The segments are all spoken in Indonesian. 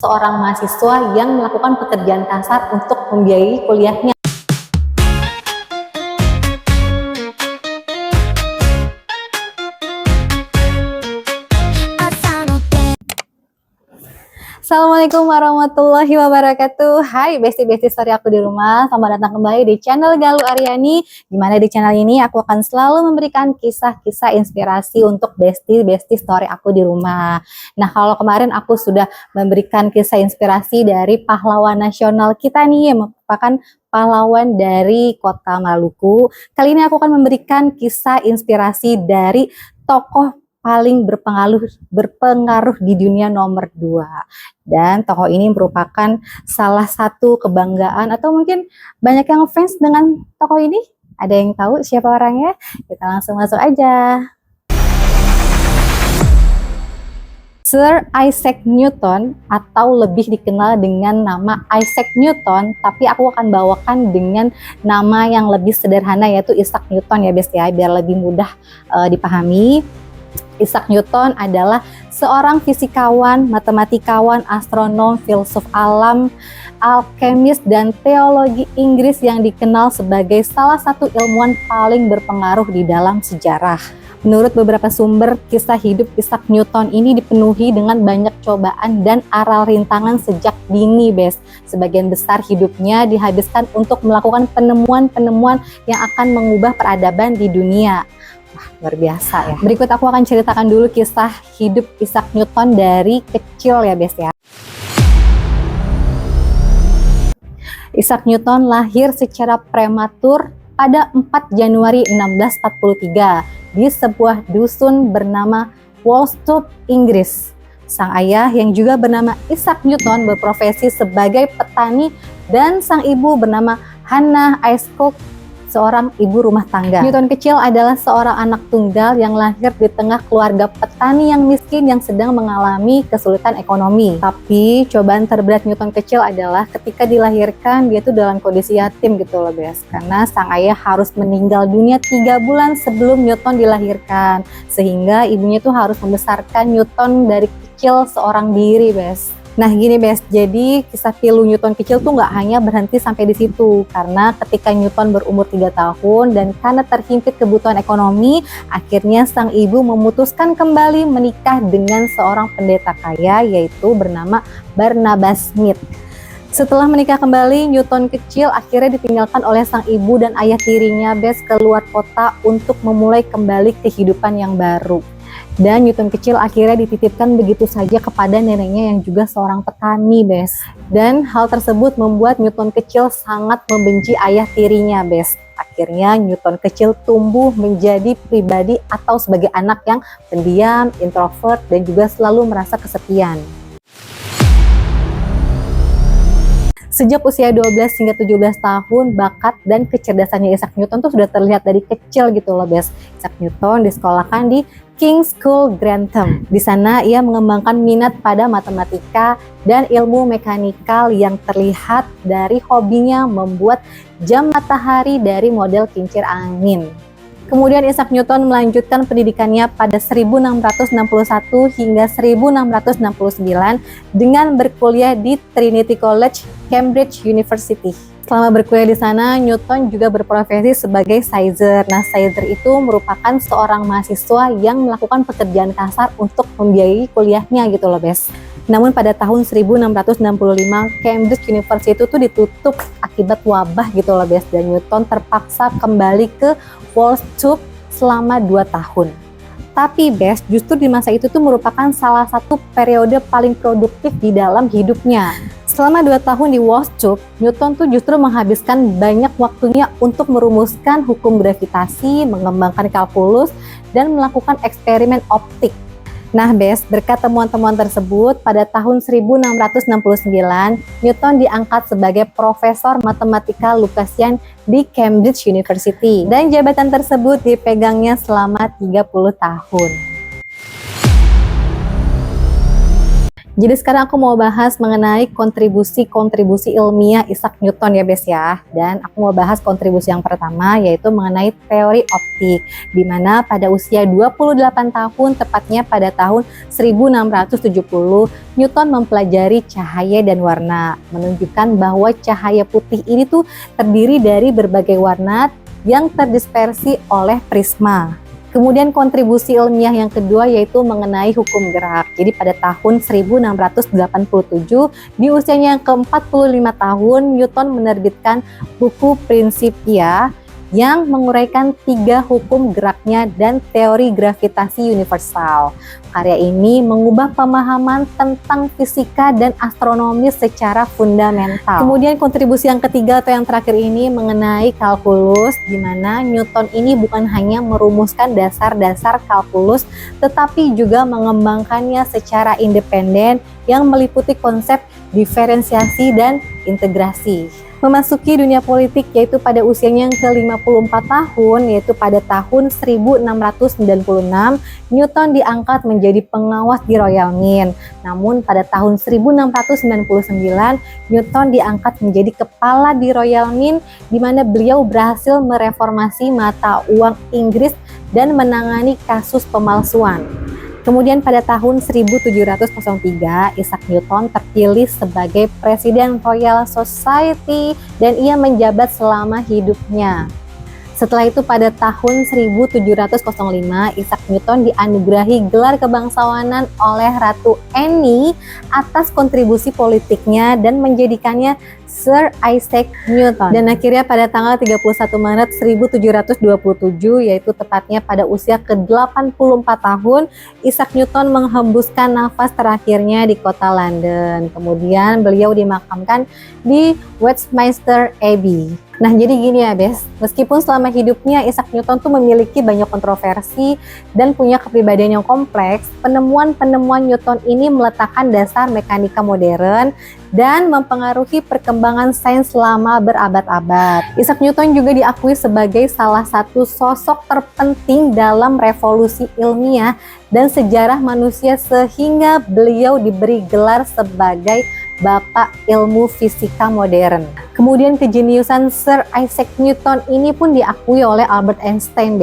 seorang mahasiswa yang melakukan pekerjaan kasar untuk membiayai kuliahnya. Assalamualaikum warahmatullahi wabarakatuh. Hai bestie-bestie story aku di rumah. Selamat datang kembali di channel Galuh Aryani. Dimana di channel ini aku akan selalu memberikan kisah-kisah inspirasi untuk bestie-bestie story aku di rumah. Nah, kalau kemarin aku sudah memberikan kisah inspirasi dari pahlawan nasional kita nih, yang merupakan pahlawan dari kota Maluku. Kali ini aku akan memberikan kisah inspirasi dari tokoh paling berpengaruh di dunia nomor 2. Dan tokoh ini merupakan salah satu kebanggaan, atau mungkin banyak yang fans dengan tokoh ini. Ada yang tahu siapa orangnya? Kita langsung masuk aja. Sir Isaac Newton, atau lebih dikenal dengan nama Isaac Newton, tapi aku akan bawakan dengan nama yang lebih sederhana, yaitu Isaac Newton ya ya, biar lebih mudah dipahami. Isaac Newton adalah seorang fisikawan, matematikawan, astronom, filsuf alam, alkemis, dan teologi Inggris yang dikenal sebagai salah satu ilmuwan paling berpengaruh di dalam sejarah. Menurut beberapa sumber, kisah hidup Isaac Newton ini dipenuhi dengan banyak cobaan dan aral rintangan sejak dini, Bes. Sebagian besar hidupnya dihabiskan untuk melakukan penemuan-penemuan yang akan mengubah peradaban di dunia. Wah, luar biasa ya. Berikut aku akan ceritakan dulu kisah hidup Isaac Newton dari kecil ya, Bes ya. Isaac Newton lahir secara prematur pada 4 Januari 1643 di sebuah dusun bernama Woolsthorpe, Inggris. Sang ayah yang juga bernama Isaac Newton berprofesi sebagai petani, dan sang ibu bernama Hannah Ainscough, seorang ibu rumah tangga. Newton kecil adalah seorang anak tunggal yang lahir di tengah keluarga petani yang miskin yang sedang mengalami kesulitan ekonomi. Tapi cobaan terberat Newton kecil adalah ketika dilahirkan dia tuh dalam kondisi yatim gitu loh, Bes. Karena sang ayah harus meninggal dunia 3 bulan sebelum Newton dilahirkan. Sehingga ibunya tuh harus membesarkan Newton dari kecil seorang diri, Bes. Nah gini, Bes, jadi kisah pilu Newton kecil tuh nggak hanya berhenti sampai di situ. Karena ketika Newton berumur 3 tahun dan karena terhimpit kebutuhan ekonomi, akhirnya sang ibu memutuskan kembali menikah dengan seorang pendeta kaya, yaitu bernama Barnabas Smith. Setelah menikah kembali, Newton kecil akhirnya ditinggalkan oleh sang ibu dan ayah tirinya, Bes, keluar kota untuk memulai kembali kehidupan yang baru. Dan Newton kecil akhirnya dititipkan begitu saja kepada neneknya yang juga seorang petani, Bes. Dan hal tersebut membuat Newton kecil sangat membenci ayah tirinya, Bes. Akhirnya Newton kecil tumbuh menjadi pribadi atau sebagai anak yang pendiam, introvert, dan juga selalu merasa kesepian. Sejak usia 12 hingga 17 tahun, bakat dan kecerdasannya Isaac Newton tuh sudah terlihat dari kecil gitu loh, Bes. Isaac Newton disekolahkan di King's School Grantham. Di sana ia mengembangkan minat pada matematika dan ilmu mekanikal yang terlihat dari hobinya membuat jam matahari dari model kincir angin. Kemudian Isaac Newton melanjutkan pendidikannya pada 1661 hingga 1669 dengan berkuliah di Trinity College, Cambridge University. Selama berkuliah di sana, Newton juga berprofesi sebagai sizer. Nah, sizer itu merupakan seorang mahasiswa yang melakukan pekerjaan kasar untuk membiayai kuliahnya gitu loh, Bes. Namun pada tahun 1665, Cambridge University itu tuh ditutup akibat wabah gitu loh, Bes. Dan Newton terpaksa kembali ke Woolsthorpe selama 2 tahun. Tapi, Bes, justru di masa itu tuh merupakan salah satu periode paling produktif di dalam hidupnya. Selama 2 tahun di Woolsthorpe, Newton tuh justru menghabiskan banyak waktunya untuk merumuskan hukum gravitasi, mengembangkan kalkulus, dan melakukan eksperimen optik. Nah, Bes, berkat temuan-temuan tersebut, pada tahun 1669, Newton diangkat sebagai profesor matematika Lucasian di Cambridge University. Dan jabatan tersebut dipegangnya selama 30 tahun. Jadi sekarang aku mau bahas mengenai kontribusi ilmiah Isaac Newton ya Bes ya. Dan aku mau bahas kontribusi yang pertama yaitu mengenai teori optik. Di mana pada usia 28 tahun, tepatnya pada tahun 1670, Newton mempelajari cahaya dan warna. Menunjukkan bahwa cahaya putih ini tuh terdiri dari berbagai warna yang terdispersi oleh prisma. Kemudian kontribusi ilmiah yang kedua yaitu mengenai hukum gerak. Jadi pada tahun 1687 di usianya yang ke-45 tahun, Newton menerbitkan buku Principia yang menguraikan 3 hukum geraknya dan teori gravitasi universal. Karya ini mengubah pemahaman tentang fisika dan astronomi secara fundamental. Kemudian kontribusi yang ketiga atau yang terakhir ini mengenai kalkulus, di mana Newton ini bukan hanya merumuskan dasar-dasar kalkulus, tetapi juga mengembangkannya secara independen yang meliputi konsep diferensiasi dan integrasi. Memasuki dunia politik yaitu pada usianya yang ke-54 tahun, yaitu pada tahun 1696, Newton diangkat menjadi pengawas di Royal Mint. Namun pada tahun 1699, Newton diangkat menjadi kepala di Royal Mint, di mana beliau berhasil mereformasi mata uang Inggris dan menangani kasus pemalsuan. Kemudian pada tahun 1703, Isaac Newton terpilih sebagai Presiden Royal Society dan ia menjabat selama hidupnya. Setelah itu pada tahun 1705, Isaac Newton dianugerahi gelar kebangsawanan oleh Ratu Anne atas kontribusi politiknya dan menjadikannya Sir Isaac Newton. Dan akhirnya pada tanggal 31 Maret 1727, yaitu tepatnya pada usia ke-84 tahun, Isaac Newton menghembuskan nafas terakhirnya di kota London. Kemudian beliau dimakamkan di Westminster Abbey. Nah jadi gini ya Bes, meskipun selama hidupnya Isaac Newton tuh memiliki banyak kontroversi dan punya kepribadian yang kompleks, penemuan-penemuan Newton ini meletakkan dasar mekanika modern dan mempengaruhi perkembangan sains selama berabad-abad. Isaac Newton juga diakui sebagai salah satu sosok terpenting dalam revolusi ilmiah dan sejarah manusia sehingga beliau diberi gelar sebagai Bapak Ilmu Fisika Modern. Kemudian kejeniusan Sir Isaac Newton ini pun diakui oleh Albert Einstein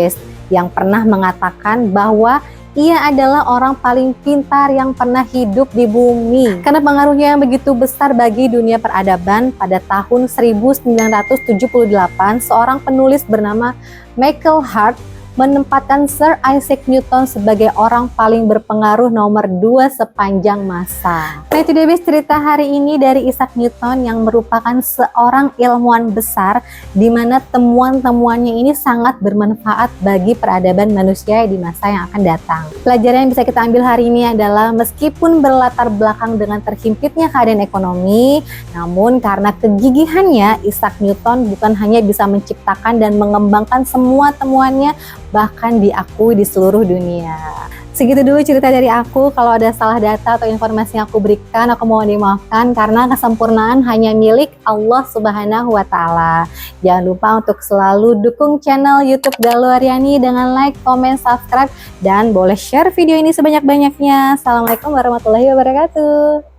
yang pernah mengatakan bahwa ia adalah orang paling pintar yang pernah hidup di bumi. Karena pengaruhnya yang begitu besar bagi dunia peradaban, pada tahun 1978 seorang penulis bernama Michael Hart menempatkan Sir Isaac Newton sebagai orang paling berpengaruh nomor 2 sepanjang masa. Nah itu dia Bes cerita hari ini dari Isaac Newton yang merupakan seorang ilmuwan besar di mana temuan-temuannya ini sangat bermanfaat bagi peradaban manusia di masa yang akan datang. Pelajaran yang bisa kita ambil hari ini adalah meskipun berlatar belakang dengan terhimpitnya keadaan ekonomi, namun karena kegigihannya Isaac Newton bukan hanya bisa menciptakan dan mengembangkan semua temuannya, bahkan diakui di seluruh dunia. Segitu dulu cerita dari aku. Kalau ada salah data atau informasi yang aku berikan, aku mohon dimaafkan karena kesempurnaan hanya milik Allah Subhanahu wa Ta'ala. Jangan lupa untuk selalu dukung channel YouTube Galuh Aryani dengan like, comment, subscribe, dan boleh share video ini sebanyak-banyaknya. Assalamualaikum warahmatullahi wabarakatuh.